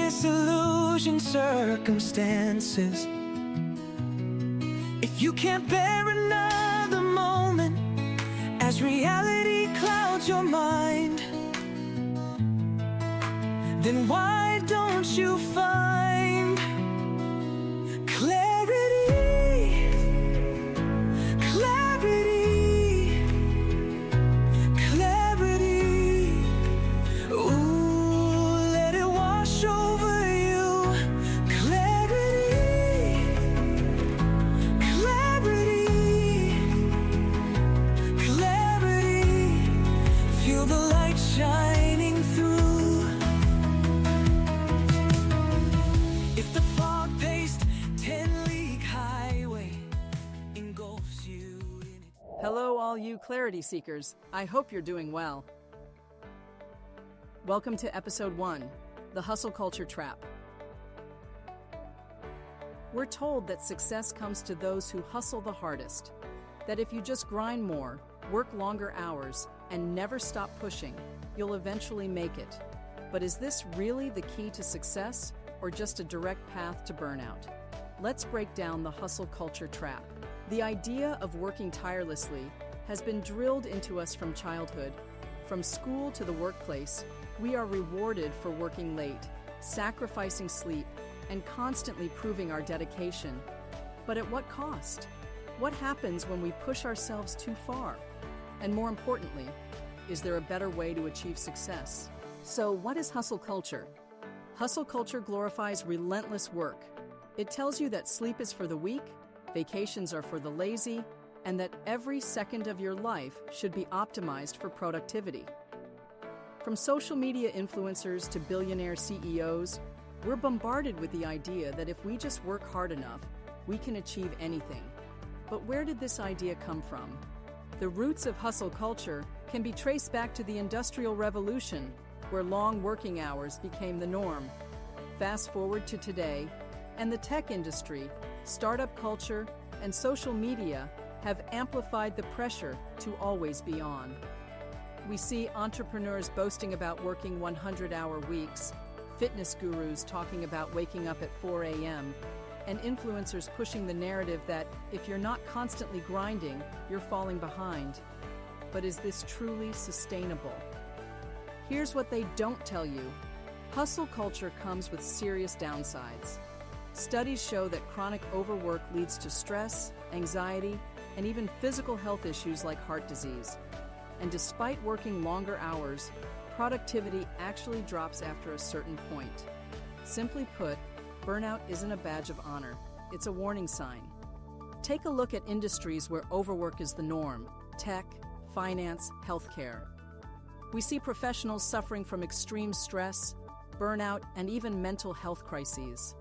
disillusioned circumstances. If you can't bear another moment as reality clouds your mind, then why don't you find clarity, clarity, clarity? Ooh, let it wash over you. Clarity, clarity, clarity. Feel the light shining through. If the fog-paced 10-league highway engulfs you in it. Hello, all you clarity seekers. I hope you're doing well. Welcome to Episode 1, The Hustle Culture Trap. We're told that success comes to those who hustle the hardest, that if you just grind more, work longer hours, and never stop pushing, you'll eventually make it. But is this really the key to success, or just a direct path to burnout? Let's break down the hustle culture trap. The idea of working tirelessly has been drilled into us from childhood. From school to the workplace, we are rewarded for working late, sacrificing sleep, and constantly proving our dedication. But at what cost? What happens when we push ourselves too far? And more importantly, is there a better way to achieve success? So, what is hustle culture? Hustle culture glorifies relentless work. It tells you that sleep is for the weak, vacations are for the lazy, and that every second of your life should be optimized for productivity. From social media influencers to billionaire CEOs, we're bombarded with the idea that if we just work hard enough, we can achieve anything. But where did this idea come from? The roots of hustle culture can be traced back to the Industrial Revolution, where long working hours became the norm. Fast forward to today, and the tech industry, startup culture, and social media have amplified the pressure to always be on. We see entrepreneurs boasting about working 100-hour weeks, fitness gurus talking about waking up at 4 a.m., and influencers pushing the narrative that if you're not constantly grinding, you're falling behind. But is this truly sustainable? Here's what they don't tell you. Hustle culture comes with serious downsides. Studies show that chronic overwork leads to stress, anxiety, and even physical health issues like heart disease. And despite working longer hours, productivity actually drops after a certain point. Simply put, burnout isn't a badge of honor, it's a warning sign. Take a look at industries where overwork is the norm: tech, finance, healthcare. We see professionals suffering from extreme stress, burnout, and even mental health crises.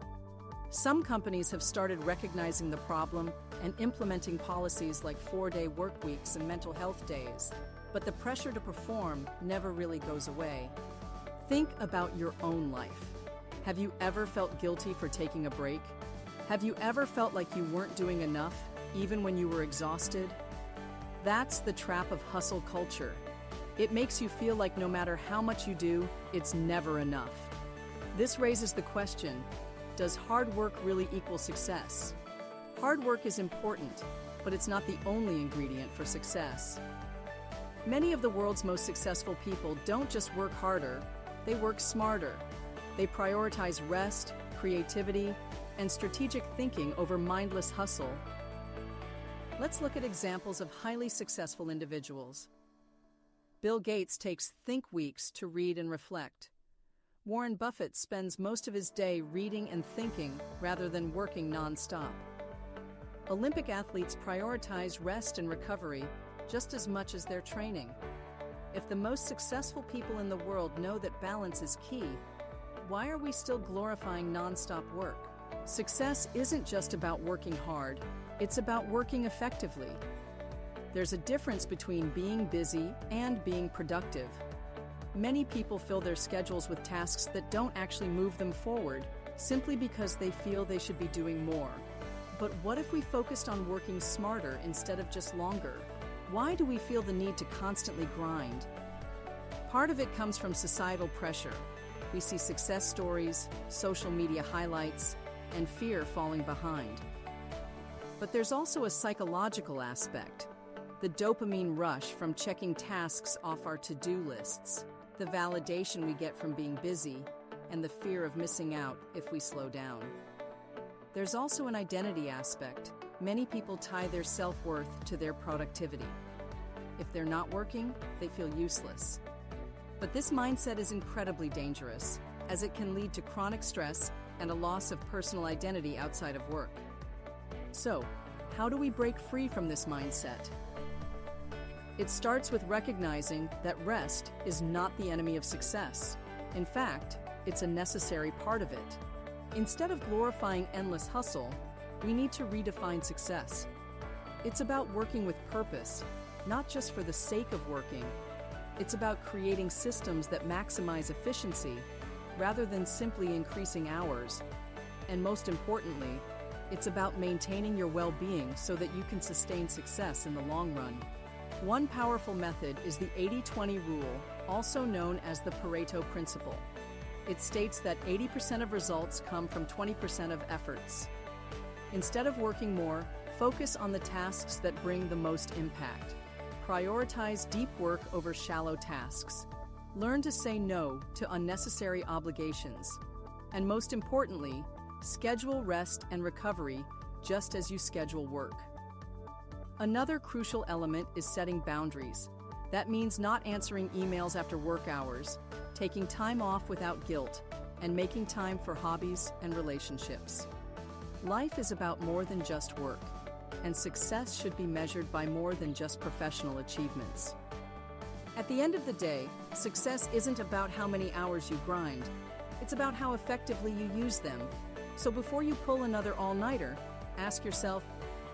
Some companies have started recognizing the problem and implementing policies like 4-day work weeks and mental health days, but the pressure to perform never really goes away. Think about your own life. Have you ever felt guilty for taking a break? Have you ever felt like you weren't doing enough, even when you were exhausted? That's the trap of hustle culture. It makes you feel like no matter how much you do, it's never enough. This raises the question, does hard work really equal success? Hard work is important, but it's not the only ingredient for success. Many of the world's most successful people don't just work harder, they work smarter. They prioritize rest, creativity, and strategic thinking over mindless hustle. Let's look at examples of highly successful individuals. Bill Gates takes think weeks to read and reflect. Warren Buffett spends most of his day reading and thinking rather than working non-stop. Olympic athletes prioritize rest and recovery just as much as their training. If the most successful people in the world know that balance is key, why are we still glorifying non-stop work? Success isn't just about working hard, it's about working effectively. There's a difference between being busy and being productive. Many people fill their schedules with tasks that don't actually move them forward, simply because they feel they should be doing more. But what if we focused on working smarter instead of just longer? Why do we feel the need to constantly grind? Part of it comes from societal pressure. we see success stories, social media highlights, and fear falling behind. But there's also a psychological aspect. The dopamine rush from checking tasks off our to-do lists, the validation we get from being busy, and the fear of missing out if we slow down. There's also an identity aspect. Many people tie their self-worth to their productivity. If they're not working, they feel useless. But this mindset is incredibly dangerous, as it can lead to chronic stress and a loss of personal identity outside of work. So, how do we break free from this mindset? It starts with recognizing that rest is not the enemy of success. In fact, it's a necessary part of it. Instead of glorifying endless hustle, we need to redefine success. It's about working with purpose, not just for the sake of working. It's about creating systems that maximize efficiency rather than simply increasing hours. And most importantly, it's about maintaining your well-being so that you can sustain success in the long run. One powerful method is the 80-20 rule, also known as the Pareto principle. It states that 80% of results come from 20% of efforts. Instead of working more, focus on the tasks that bring the most impact. Prioritize deep work over shallow tasks. Learn to say no to unnecessary obligations. And most importantly, schedule rest and recovery just as you schedule work. Another crucial element is setting boundaries. That means not answering emails after work hours, taking time off without guilt, and making time for hobbies and relationships. Life is about more than just work, and success should be measured by more than just professional achievements. At the end of the day, success isn't about how many hours you grind. It's about how effectively you use them. So before you pull another all-nighter, ask yourself,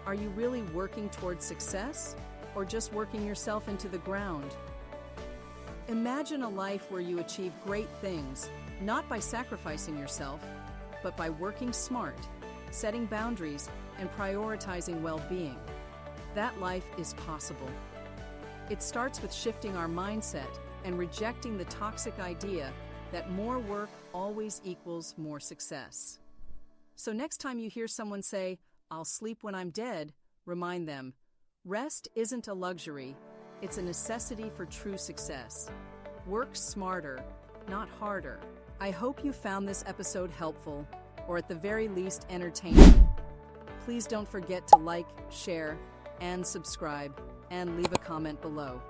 are you really working towards success, or just working yourself into the ground? Imagine a life where you achieve great things, not by sacrificing yourself, but by working smart, setting boundaries, and prioritizing well-being. That life is possible. It starts with shifting our mindset and rejecting the toxic idea that more work always equals more success. So next time you hear someone say, "I'll sleep when I'm dead," remind them, rest isn't a luxury, it's a necessity for true success. Work smarter, not harder. I hope you found this episode helpful, or at the very least entertaining. Please don't forget to like, share, and subscribe, and leave a comment below.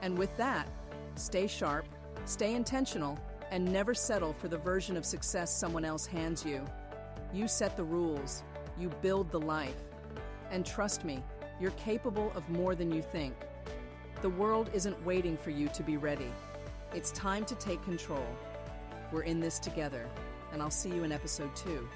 And with that, stay sharp, stay intentional, and never settle for the version of success someone else hands you. You set the rules, you build the life. And trust me, you're capable of more than you think. The world isn't waiting for you to be ready. It's time to take control. We're in this together, and I'll see you in episode 2.